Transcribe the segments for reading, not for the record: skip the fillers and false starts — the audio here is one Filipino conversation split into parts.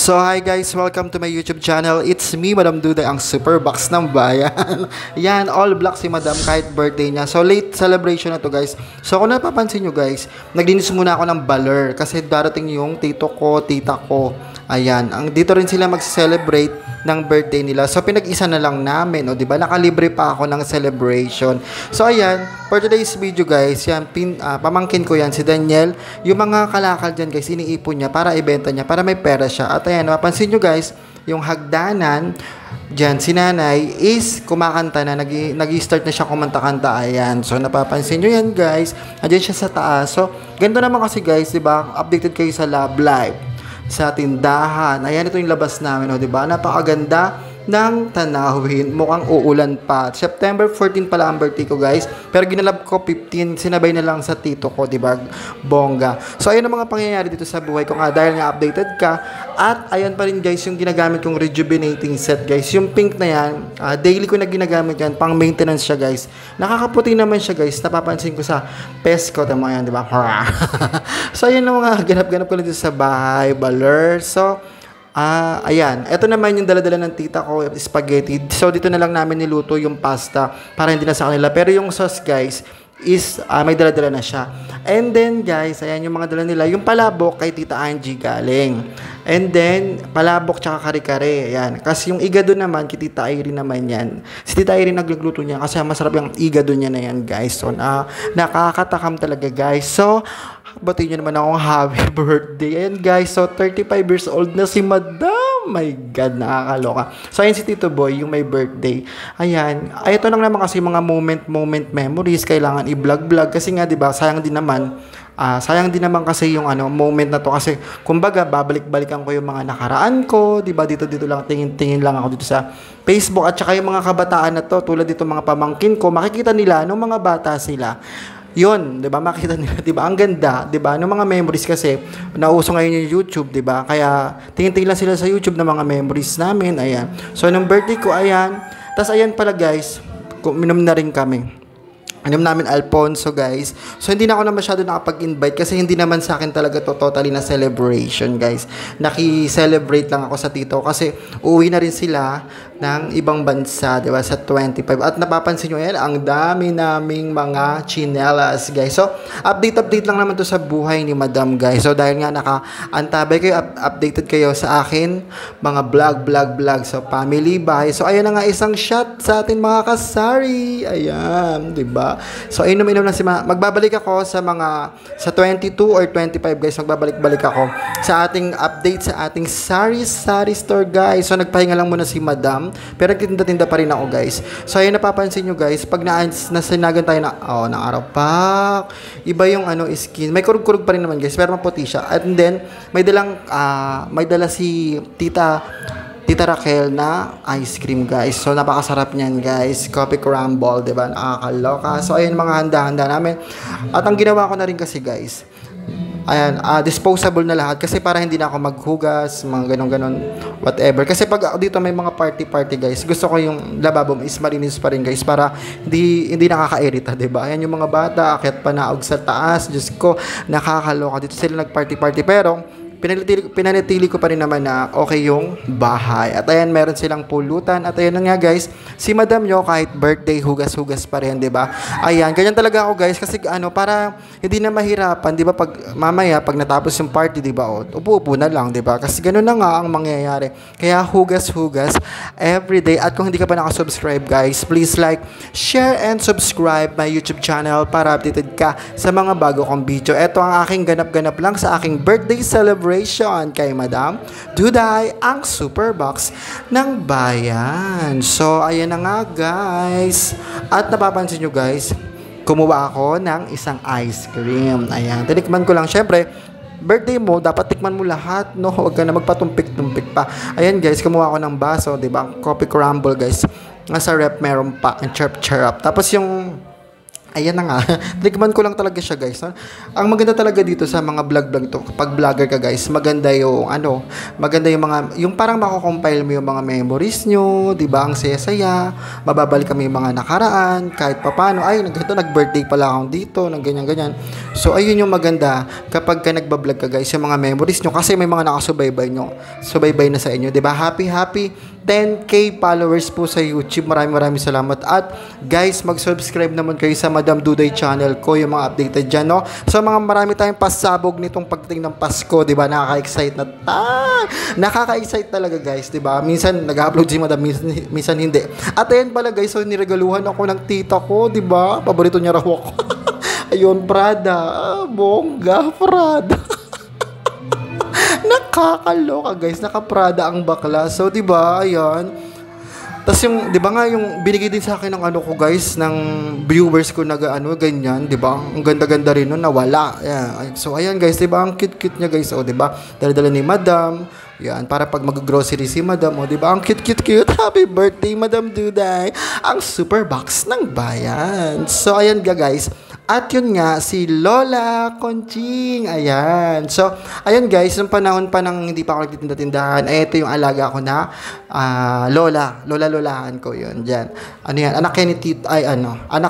So hi guys, welcome to my YouTube channel. It's me, Madam Duday, ang super box ng bayan. Yan, all black si Madam kahit birthday niya. So late celebration na to guys. So kung napapansin nyo guys, naglinis muna ako ng baler kasi darating yung tito ko, tita ko. Ayan, dito rin sila mag-celebrate ng birthday nila. So pinag-isa na lang namin, o di ba? Nakalibre pa ako ng celebration. So ayan, for today's video guys, yan pamangkin ko yan si Daniel. Yung mga kalakal diyan guys, iniipon niya para ibenta niya para may pera siya. At ayan, mapansin nyo guys, yung hagdanan diyan si nanay is kumakanta na, nag-start na siya kumanta-kanta. Ayan, so napapansin nyo yan guys. Andiyan siya sa taas. So ganito naman kasi guys, di ba? Updated kayo sa Love Live, sa tindahan. Ayan, ito yung labas namin, o, diba? Napakaganda ng tanawin. Mukhang uulan pa. September 14 pala ang birthday ko, guys. Pero ginalab ko 15. Sinabay na lang sa tito ko, diba? Bongga. So, ayun ang mga pangyayari dito sa buhay ko nga. Dahil nga updated ka. At, ayan pa rin, guys, yung ginagamit kong rejuvenating set, guys. Yung pink na yan, daily ko na ginagamit yan. Pang maintenance siya, guys. Nakakaputi naman siya, guys. Napapansin ko sa Pesco. Tama yan, diba? So, ayun ang mga ganap-ganap ko na dito sa bahay. Baler. So, ayan. Ito naman yung dala-dala ng tita ko, spaghetti. So, dito na lang namin niluto yung pasta para hindi na sa kanila. Pero yung sauce, guys, is may dala-dala na siya. And then, guys, ayan yung mga dala nila. Yung palabok kay Tita Angie galing. And then, palabok tsaka kare-kare. Ayan. Kasi yung igado naman, kay Tita Irene naman yan. Si Tita Irene nagluto niya kasi masarap yung igado niya na yan, guys. So, nakakatakam talaga, guys. So, batiin nyo naman akong happy birthday. Ayan guys, so 35 years old na si Madam. My God, nakakaloka. So ayan si Tito Boy, yung may birthday. Ayan, ito lang naman kasi mga moment memories. Kailangan i-vlog kasi nga, diba, sayang din naman kasi yung moment na to kasi kumbaga babalik-balikan ko yung mga nakaraan ko, 'di ba? Dito lang tingin lang ako dito sa Facebook at saka yung mga kabataan na to, tulad dito mga pamangkin ko, makikita nila nung mga bata sila. Yun, 'di ba? Makita nila, 'di ba? Ang ganda, 'di ba? Ng mga memories kasi nauso ngayon yung YouTube, 'di ba? Kaya tingin-tingin lang sila sa YouTube ng mga memories namin. Ayan. So nung birthday ko, ayan. Tas ayan pala guys, uminom na rin kami. Alam namin Alfonso guys. So hindi na ako na masyado nakapag-invite kasi hindi naman sa akin talaga to totally na celebration guys. Naki-celebrate lang ako sa tito kasi uuwi na rin sila ng ibang bansa, di ba, sa 25. At napapansin nyo yan, ang dami naming mga chinelas guys. So update lang naman to sa buhay ni Madam guys. So dahil nga naka-antabay kayo, updated kayo sa akin mga vlog. So family bahay. So ayan na nga isang shot sa atin mga kasari. Ayan, di ba? So inom lang magbabalik ako sa 22 or 25 guys. Magbabalik ako sa ating update sa ating sari store guys. So nagpahinga lang muna si Madam, pero nagtinda-tinda pa rin ako guys. So ayun, napapansin nyo guys, pag nasinagan tayo ng araw pak, iba yung skin. May kurug-kurug pa rin naman guys, pero maputi siya. And then may dala si Tita Raquel na ice cream guys. So napakasarap niyan guys. Coffee crumble, 'di ba? Nakakaloka. So ayun mga handa-handa namin. At ang ginawa ko na rin kasi guys, ayan, disposable na lahat kasi para hindi na ako maghugas, mga ganon whatever. Kasi pag dito may mga party guys, gusto ko yung lababo is malinis pa rin guys para hindi nakakairita, 'di ba? Ayan yung mga bata, akyat pa naog sa taas. Diyos ko, nakakaloka. Dito sila nag-party pero pinanatili ko pa rin naman na okay yung bahay. At ayan, meron silang pulutan. At ayan nga guys, si Madam nyo kahit birthday, hugas-hugas pa rin, 'di ba? Ayan, ganyan talaga ako guys kasi para hindi na mahirapan, 'di ba? Pag mamaya pag natapos yung party, 'di ba? Upo-upo na lang, 'di ba? Kasi ganoon na nga ang mangyayari. Kaya hugas-hugas every day. At kung hindi ka pa naka-subscribe guys, please like, share and subscribe my YouTube channel para updated ka sa mga bago kong video. Ito ang aking ganap-ganap lang sa aking birthday celebration kay Madam Duday, ang super box ng bayan. So ayan na nga guys. At napapansin nyo guys, kumuha ako ng isang ice cream. Ayan, tinikman ko lang. Syempre, birthday mo, dapat tikman mo lahat, no? Huwag ka na magpatumpik-tumpik pa. Ayan guys, kumuha ako ng baso, diba? Coffee crumble guys. Nasa rep meron pa, ang chirp. Tapos yung Ayan na nga. Tikman ko lang talaga siya, guys. Ang maganda talaga dito sa mga vlog-vlog to, kapag vlogger ka, guys, maganda yung maganda yung mga yung parang mako-compile mo yung mga memories nyo, 'di ba? Ang saya-saya. Mababalik kami yung mga nakaraan kahit papaano. Ay, nag-birthday pala ako dito, nang ganyan-ganyan. So, ayun yung maganda kapag ka nagba-vlog ka, guys, yung mga memories nyo kasi may mga nakasubaybay nyo. Subaybay na sa inyo, 'di ba? Happy 10K followers po sa YouTube. Maraming salamat. At guys, mag-subscribe naman kayo sa Madam Duday channel ko, yung mga updated dyan, no? So, marami tayong pasabog nitong pagdating ng Pasko, di ba? Nakaka-excite na nakaka-excite talaga, guys, di ba? Minsan, nag-upload si Madam, minsan hindi. At ayan pala, guys, so niregaluhan ako ng tita ko, di ba? Paborito niya raw ako. Ayun, Prada. Bongga, Prada. Nakakaloka, guys, naka-Prada ang bakla. So, 'di ba? Ayan. Tapos yung 'di ba nga yung binigay din sa akin ng ano ko, guys, ng viewers ko na ganyan, 'di ba? Ang ganda-ganda rin noon, nawala. Ayan. So, ayan, guys, 'di ba? Ang cute-cute niya, guys. Oh, 'di ba? Dala-dala ni Madam. Yan, para pag mag-grocery si Madam, oh, 'di ba? Ang cute. Happy birthday, Madam Duday. Ang super box ng bayan. So, ayan guys. At yun nga, si Lola Conching. Ayan. So, ayan guys, nung panahon pa nang hindi pa ako nagtitinda-tindahan, ay ito yung alaga ko na lolahan ko yun. Diyan. Ano yan? Anak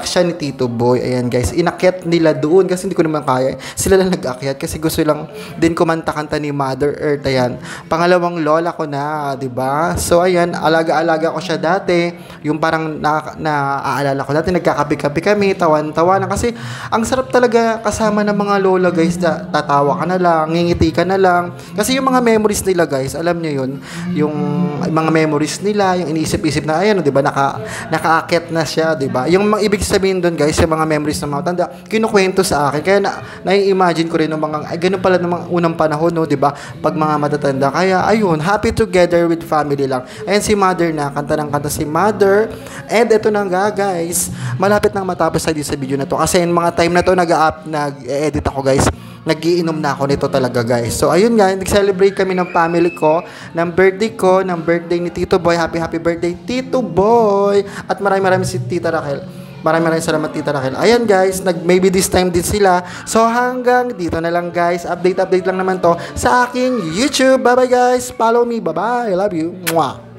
siya ni Tito Boy. Ayan guys, inakyat nila doon kasi hindi ko naman kaya. Sila lang nag-akyat kasi gusto lang din kumanta-kanta ni Mother Earth. Ayan. Pangalawang lola ko na, 'di ba? So, ayan, alaga-alaga ko siya dati. Yung parang naaalala ko dati, nagkakape-kape kami, tawan-tawanan kasi ang sarap talaga kasama ng mga lola, guys. Tatawa ka na lang, ngingiti ka na lang. Kasi yung mga memories nila, guys, alam nyo yun, yung mga memories nila, yung iniisip-isip na, ayan, di ba, nakaakit na siya, di ba? Yung mga ibig sabihin doon, guys, yung mga memories ng mga tanda, kinukwento sa akin. Kaya nai-imagine ko rin ng mga, ay, ganun pala ng mga unang panahon, no, di ba? Pag mga matatanda. Kaya, ayun, happy together with family lang. Ayan si Mother na, kanta ng kanta si Mother. And ito na nga, guys, malapit nang matapos tayo sa video na to. Kasi mga time na to nag-edit ako, guys. Nagiinom na ako nito talaga, guys. So, ayun nga, nag-celebrate kami ng family ko, ng birthday ni Tito Boy. Happy birthday, Tito Boy! At maraming si Tita Raquel. Maraming salamat, Tita Raquel. Ayan, guys, maybe this time din sila. So, hanggang dito na lang, guys. Update lang naman to sa aking YouTube. Bye-bye, guys. Follow me. Bye-bye. I love you. Mwah!